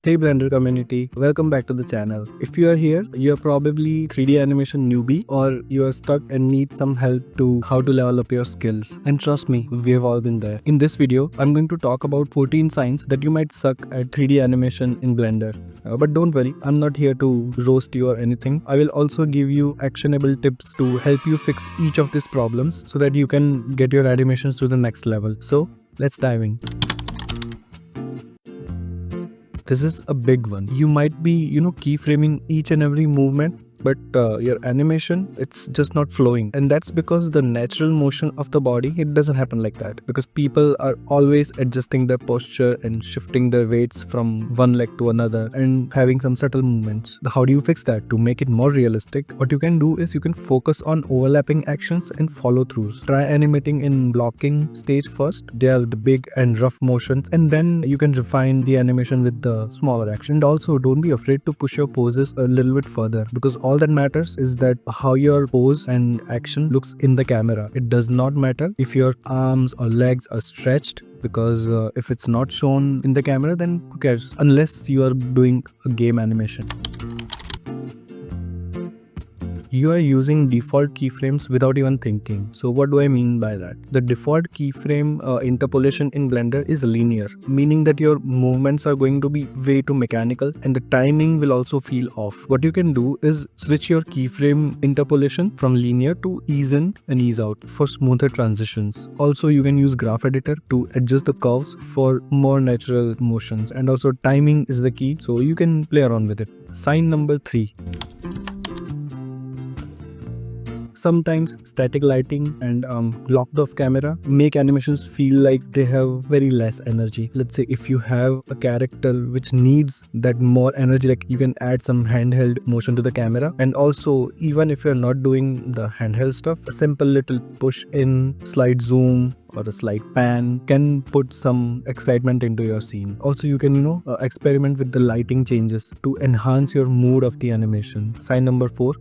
Hey Blender community, welcome back to the channel. If you are here, you are probably 3D animation newbie or you are stuck and need some help to how to level up your skills. And trust me, we have all been there. In this video, I'm going to talk about 14 signs that you might suck at 3D animation in Blender. But don't worry, I'm not here to roast you or anything. I will also give you actionable tips to help you fix each of these problems so that you can get your animations to the next level. So let's dive in. This is a big one. You might be, keyframing each and every movement, but your animation, it's just not flowing. And that's because the natural motion of the body, it doesn't happen like that. Because people are always adjusting their posture and shifting their weights from one leg to another and having some subtle movements. How do you fix that? To make it more realistic, what you can do is you can focus on overlapping actions and follow throughs. Try animating in blocking stage first. They are the big and rough motions, and then you can refine the animation with the smaller action. And also don't be afraid to push your poses a little bit further, because all that matters is that how your pose and action looks in the camera. It does not matter if your arms or legs are stretched, because if it's not shown in the camera, then who cares, unless you are doing a game animation. You are using default keyframes without even thinking. So what do I mean by that? The default keyframe interpolation in Blender is linear, meaning that your movements are going to be way too mechanical and the timing will also feel off. What you can do is switch your keyframe interpolation from linear to ease in and ease out for smoother transitions. Also, you can use graph editor to adjust the curves for more natural motions, and also timing is the key, so you can play around with it. Sign number 3. Sometimes static lighting and locked off camera make animations feel like they have very less energy. Let's say if you have a character which needs that more energy, like you can add some handheld motion to the camera. And also, even if you're not doing the handheld stuff, a simple little push in, slide zoom, or a slight pan can put some excitement into your scene. Also, you can experiment with the lighting changes to enhance your mood of the animation. Sign number 4.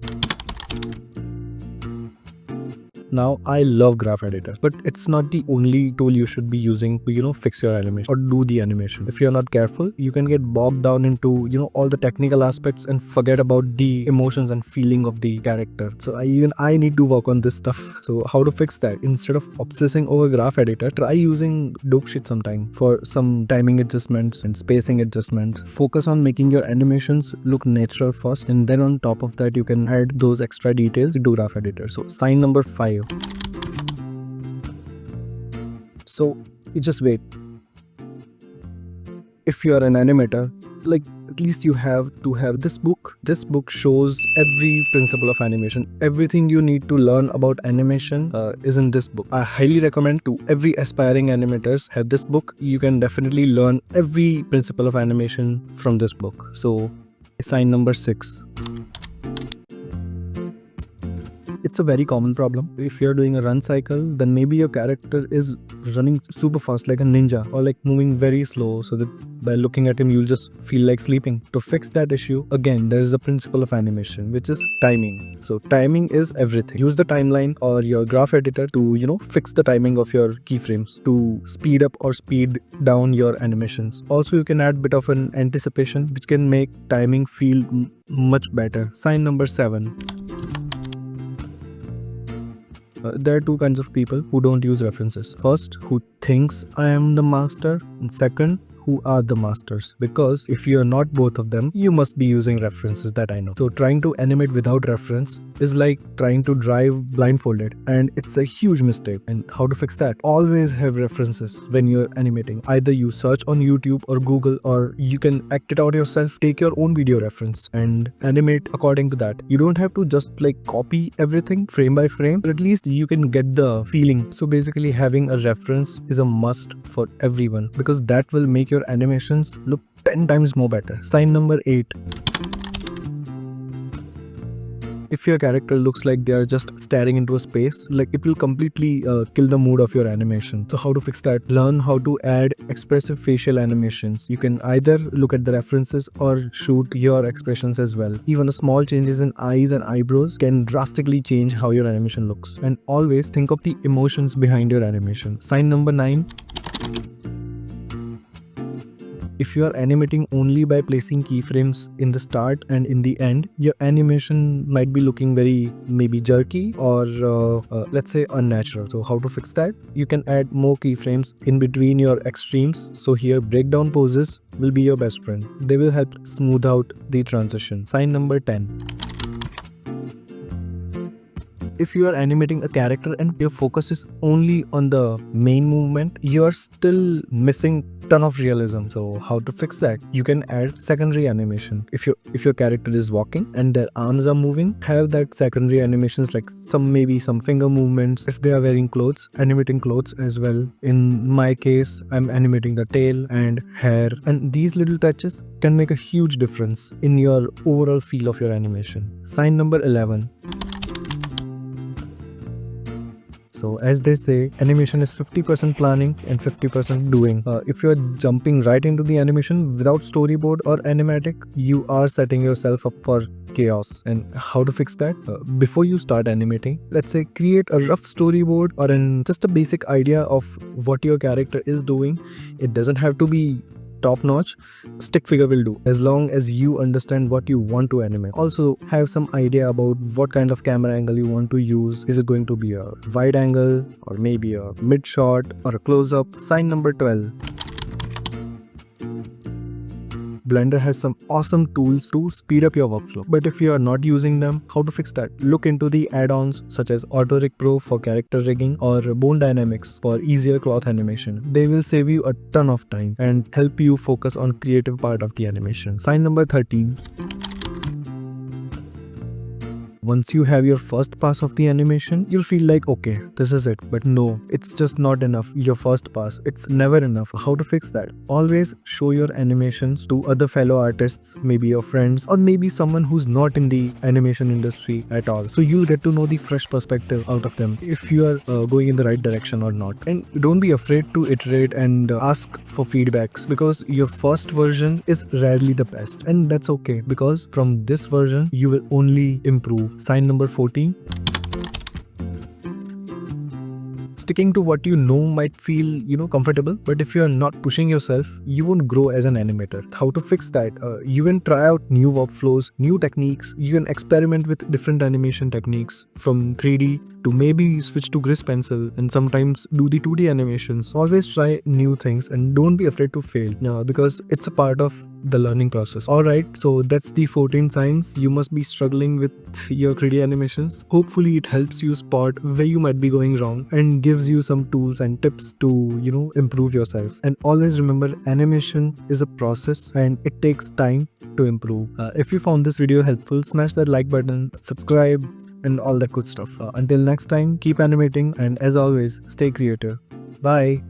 Now, I love graph editor, but it's not the only tool you should be using to fix your animation or do the animation. If you're not careful, you can get bogged down into all the technical aspects and forget about the emotions and feeling of the character. So I need to work on this stuff. So how to fix that? Instead of obsessing over graph editor, try using dope shit sometime for some timing adjustments and spacing adjustments. Focus on making your animations look natural first, and then on top of that you can add those extra details to graph editor. So sign number 5. So you just wait. If you are an animator, at least you have to have this book. This book shows every principle of animation. Everything you need to learn about animation is in this book. I highly recommend to every aspiring animators have this book. You can definitely learn every principle of animation from this book. So sign number 6. It's a very common problem. If you're doing a run cycle, then maybe your character is running super fast like a ninja, or like moving very slow, so that by looking at him you'll just feel like sleeping. To fix that issue, again, there's the principle of animation, which is timing. So timing is everything. Use the timeline or your graph editor to fix the timing of your keyframes to speed up or speed down your animations. Also, you can add bit of an anticipation, which can make timing feel much better. Sign number 7. There are two kinds of people who don't use references. First, who thinks I am the master, and second, who are the masters. Because if you are not both of them, you must be using references, that I know. So trying to animate without reference is like trying to drive blindfolded, and it's a huge mistake. And how to fix that? Always have references when you're animating. Either you search on YouTube or Google, or you can act it out yourself. Take your own video reference and animate according to that. You don't have to just copy everything frame by frame, but at least you can get the feeling. So basically, having a reference is a must for everyone, because that will make your animations look 10 times more better. Sign number 8. If your character looks like they are just staring into a space, it will completely kill the mood of your animation. So how to fix that? Learn how to add expressive facial animations. You can either look at the references or shoot your expressions as well. Even small changes in eyes and eyebrows can drastically change how your animation looks. And always think of the emotions behind your animation. Sign number 9. If you are animating only by placing keyframes in the start and in the end, your animation might be looking very maybe jerky or let's say unnatural. So how to fix that? You can add more keyframes in between your extremes. So here breakdown poses will be your best friend. They will help smooth out the transition. Sign number 10. If you are animating a character and your focus is only on the main movement, you are still missing ton of realism. So how to fix that? You can add secondary animation. If your character is walking and their arms are moving, have that secondary animations like maybe some finger movements. If they are wearing clothes, animating clothes as well. In my case, I'm animating the tail and hair, and these little touches can make a huge difference in your overall feel of your animation. Sign number 11. So as they say, animation is 50% planning and 50% doing. If you are jumping right into the animation without storyboard or animatic, you are setting yourself up for chaos. And how to fix that? Before you start animating, let's say create a rough storyboard or just a basic idea of what your character is doing. It doesn't have to be top notch. Stick figure will do as long as you understand what you want to animate. Also have some idea about what kind of camera angle you want to use. Is it going to be a wide angle or maybe a mid shot or a close up? Sign number 12. Blender has some awesome tools to speed up your workflow. But if you are not using them, how to fix that? Look into the add-ons such as AutoRig Pro for character rigging or Bone Dynamics for easier cloth animation. They will save you a ton of time and help you focus on creative part of the animation. Sign number 13. Once you have your first pass of the animation, you'll feel like, okay, this is it. But no, it's just not enough. Your first pass, it's never enough. How to fix that? Always show your animations to other fellow artists, maybe your friends, or maybe someone who's not in the animation industry at all. So you'll get to know the fresh perspective out of them if you are going in the right direction or not. And don't be afraid to iterate and ask for feedbacks, because your first version is rarely the best. And that's okay, because from this version, you will only improve. Sign number 14. Sticking to what you know might feel, comfortable, but if you are not pushing yourself, you won't grow as an animator. How to fix that? You can try out new workflows, new techniques. You can experiment with different animation techniques from 3D to maybe switch to Gris Pencil and sometimes do the 2D animations. Always try new things and don't be afraid to fail, because it's a part of the learning process. Alright, so that's the 14 signs you must be struggling with your 3D animations. Hopefully it helps you spot where you might be going wrong and gives you some tools and tips to improve yourself. And always remember, animation is a process and it takes time to improve. If you found this video helpful, smash that like button, subscribe, and all that good stuff. Until next time, keep animating, and as always, stay creative. Bye.